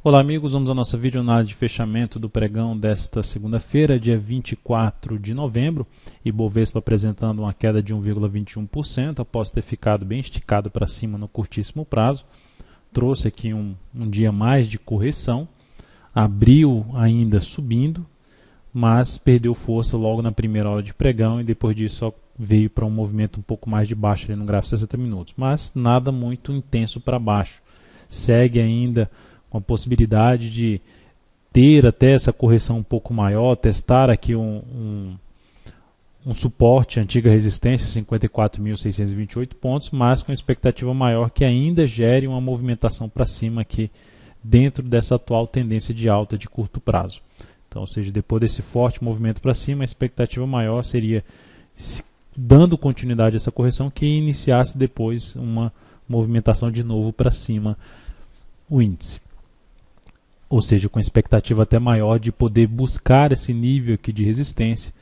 Olá amigos, vamos à nossa videoanálise de fechamento do pregão desta segunda-feira, dia 24 de novembro. Ibovespa apresentando uma queda de 1,21% após ter ficado bem esticado para cima no curtíssimo prazo. Trouxe aqui um dia mais de correção, abriu ainda subindo, mas perdeu força logo na primeira hora de pregão e depois disso só veio para um movimento um pouco mais de baixo ali no gráfico de 60 minutos, mas nada muito intenso para baixo. Segue ainda com a possibilidade de ter até essa correção um pouco maior, testar aqui um suporte, antiga resistência, 54.628 pontos, mas com expectativa maior que ainda gere uma movimentação para cima aqui dentro dessa atual tendência de alta de curto prazo. Então, ou seja, depois desse forte movimento para cima, a expectativa maior seria, dando continuidade a essa correção, que iniciasse depois uma movimentação de novo para cima o índice. Ou seja, com expectativa até maior de poder buscar esse nível aqui de resistência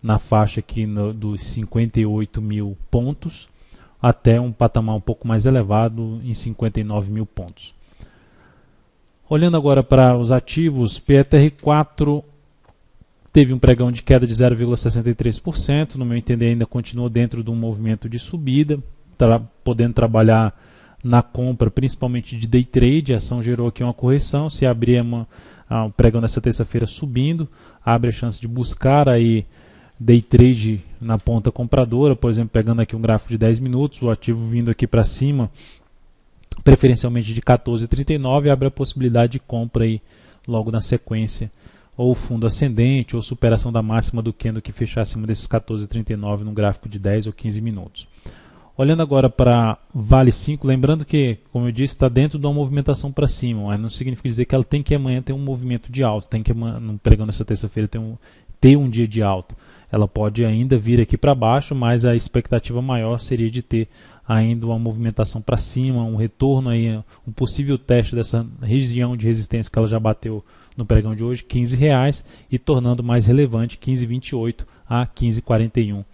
na faixa aqui dos 58 mil pontos até um patamar um pouco mais elevado em 59 mil pontos. Olhando agora para os ativos, PETR4 teve um pregão de queda de 0,63%, no meu entender ainda continuou dentro de um movimento de subida, podendo trabalhar na compra, principalmente de day trade. A ação gerou aqui uma correção, se abrir um pregão nessa terça-feira subindo, abre a chance de buscar aí day trade na ponta compradora, por exemplo, pegando aqui um gráfico de 10 minutos, o ativo vindo aqui para cima, preferencialmente de 14,39, abre a possibilidade de compra aí logo na sequência, ou fundo ascendente, ou superação da máxima do candle que fechar acima desses 14,39 no gráfico de 10 ou 15 minutos. Olhando agora para Vale 5, lembrando que, como eu disse, está dentro de uma movimentação para cima, mas não significa dizer que ela tem que amanhã ter um movimento de alta, tem que no pregão nessa terça-feira ter um dia de alta. Ela pode ainda vir aqui para baixo, mas a expectativa maior seria de ter ainda uma movimentação para cima, um retorno aí, um possível teste dessa região de resistência que ela já bateu no pregão de hoje, R$15, e tornando mais relevante 15,28 a 15,41.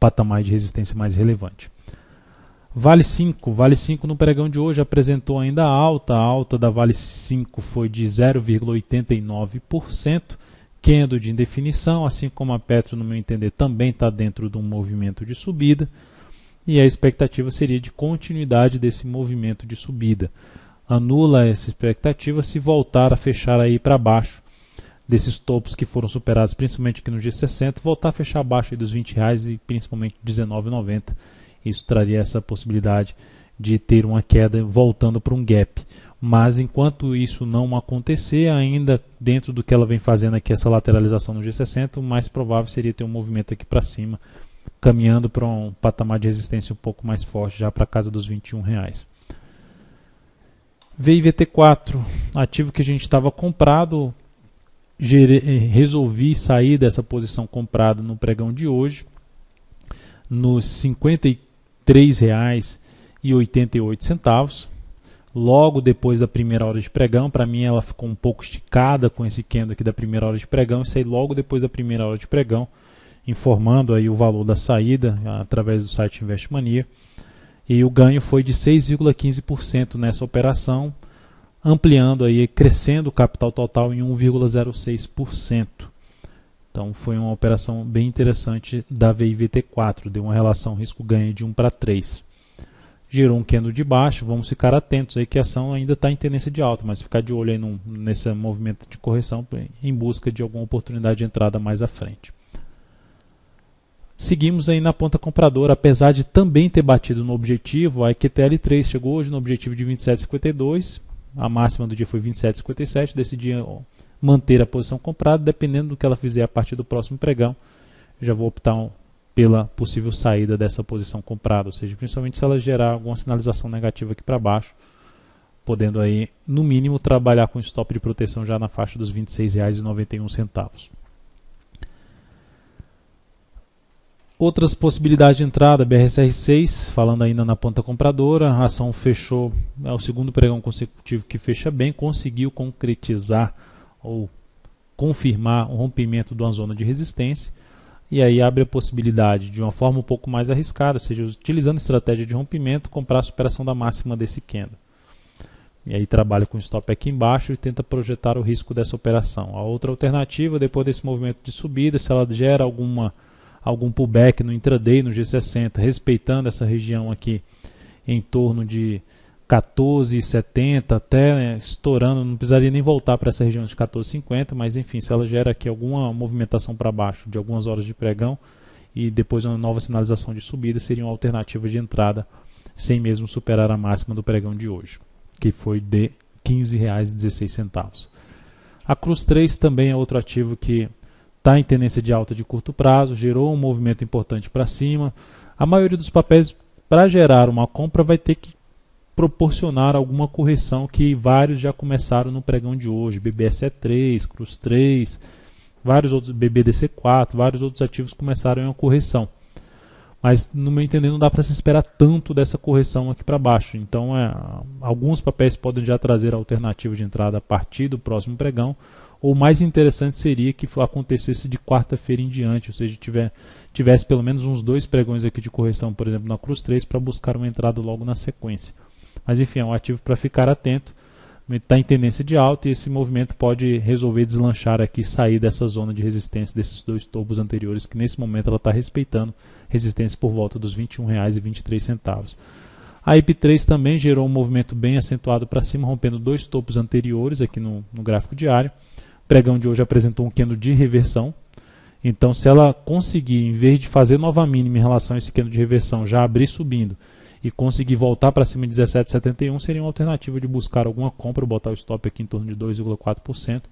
Patamar de resistência mais relevante. Vale 5 no pregão de hoje apresentou ainda alta. A alta da Vale 5 foi de 0,89%, candle de indefinição, assim como a Petro, no meu entender, também está dentro de um movimento de subida, e a expectativa seria de continuidade desse movimento de subida. Anula essa expectativa se voltar a fechar aí para baixo desses topos que foram superados, principalmente aqui no G60, voltar a fechar abaixo aí dos R$20 e principalmente R$19,90. Isso traria essa possibilidade de ter uma queda voltando para um gap. Mas enquanto isso não acontecer, ainda dentro do que ela vem fazendo aqui, essa lateralização no G60, o mais provável seria ter um movimento aqui para cima, caminhando para um patamar de resistência um pouco mais forte, já para a casa dos R$21. VIVT4, ativo que a gente estava comprado, resolvi sair dessa posição comprada no pregão de hoje, nos R$ 53,88. Logo depois da primeira hora de pregão, para mim ela ficou um pouco esticada com esse candle aqui da primeira hora de pregão, e saí logo depois da primeira hora de pregão, informando aí o valor da saída através do site Investmania, e o ganho foi de 6,15% nessa operação, ampliando aí, crescendo o capital total em 1,06%. Então foi uma operação bem interessante da VIVT4, deu uma relação risco-ganho de 1 para 3. Gerou um candle de baixo, vamos ficar atentos aí que a ação ainda está em tendência de alta, mas ficar de olho aí nesse movimento de correção em busca de alguma oportunidade de entrada mais à frente. Seguimos aí na ponta compradora, apesar de também ter batido no objetivo, a EQTL3 chegou hoje no objetivo de 27,52, a máxima do dia foi 27,57, decidi manter a posição comprada, dependendo do que ela fizer a partir do próximo pregão, já vou optar pela possível saída dessa posição comprada, ou seja, principalmente se ela gerar alguma sinalização negativa aqui para baixo, podendo aí, no mínimo, trabalhar com stop de proteção já na faixa dos R$ 26,91. Outras possibilidades de entrada, BRSR6, falando ainda na ponta compradora, a ação fechou, é o segundo pregão consecutivo que fecha bem, conseguiu concretizar ou confirmar o rompimento de uma zona de resistência, e aí abre a possibilidade de uma forma um pouco mais arriscada, ou seja, utilizando estratégia de rompimento, comprar a superação da máxima desse candle. e aí trabalha com o stop aqui embaixo e tenta projetar o risco dessa operação. A outra alternativa, depois desse movimento de subida, se ela gera algum pullback no intraday, no G60, respeitando essa região aqui em torno de 14,70 até, né, estourando, não precisaria nem voltar para essa região de 14,50, mas enfim, se ela gera aqui alguma movimentação para baixo de algumas horas de pregão e depois uma nova sinalização de subida, seria uma alternativa de entrada sem mesmo superar a máxima do pregão de hoje, que foi de R$ 15,16. A Cruz 3 também é outro ativo que está em tendência de alta de curto prazo, gerou um movimento importante para cima. A maioria dos papéis, para gerar uma compra, vai ter que proporcionar alguma correção, que vários já começaram no pregão de hoje, BBSE3, Cruz 3, vários outros, BBDC4, vários outros ativos começaram em uma correção. Mas, no meu entender, não dá para se esperar tanto dessa correção aqui para baixo. Então, alguns papéis podem já trazer alternativa de entrada a partir do próximo pregão. Ou mais interessante seria que acontecesse de quarta-feira em diante, ou seja, tivesse pelo menos uns 2 pregões aqui de correção, por exemplo, na Cruz 3, para buscar uma entrada logo na sequência. Mas enfim, é um ativo para ficar atento, está em tendência de alta e esse movimento pode resolver deslanchar aqui, sair dessa zona de resistência desses 2 topos anteriores, que nesse momento ela está respeitando resistência por volta dos R$ 21,23. A IP3 também gerou um movimento bem acentuado para cima, rompendo 2 topos anteriores aqui no gráfico diário. O pregão de hoje apresentou um candle de reversão, então se ela conseguir, em vez de fazer nova mínima em relação a esse candle de reversão, já abrir subindo e conseguir voltar para cima de 17,71, seria uma alternativa de buscar alguma compra, botar o stop aqui em torno de 2,4%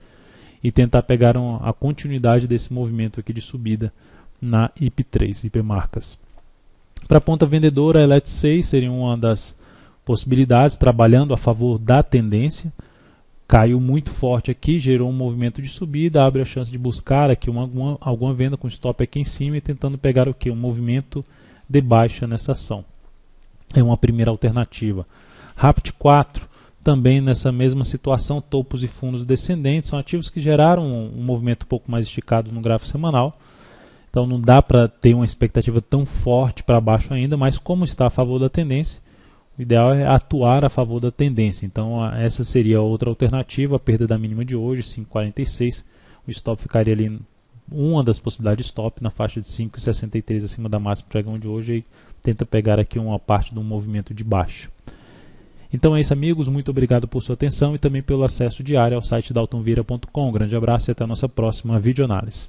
e tentar pegar a continuidade desse movimento aqui de subida na IP3, IP Marcas. Para a ponta vendedora, a LET6 seria uma das possibilidades, trabalhando a favor da tendência. Caiu muito forte aqui, gerou um movimento de subida, abre a chance de buscar aqui alguma venda com stop aqui em cima e tentando pegar o que? Um movimento de baixa nessa ação. É uma primeira alternativa. RAPT 4, também nessa mesma situação, topos e fundos descendentes, são ativos que geraram um movimento um pouco mais esticado no gráfico semanal. Então não dá para ter uma expectativa tão forte para baixo ainda, mas como está a favor da tendência, o ideal é atuar a favor da tendência. Então essa seria outra alternativa, a perda da mínima de hoje, 5,46. O stop ficaria ali, uma das possibilidades de stop, na faixa de 5,63 acima da máxima pregão de hoje, e tenta pegar aqui uma parte de um movimento de baixa. Então é isso, amigos, muito obrigado por sua atenção e também pelo acesso diário ao site daltonvieira.com. Um grande abraço e até a nossa próxima videoanálise.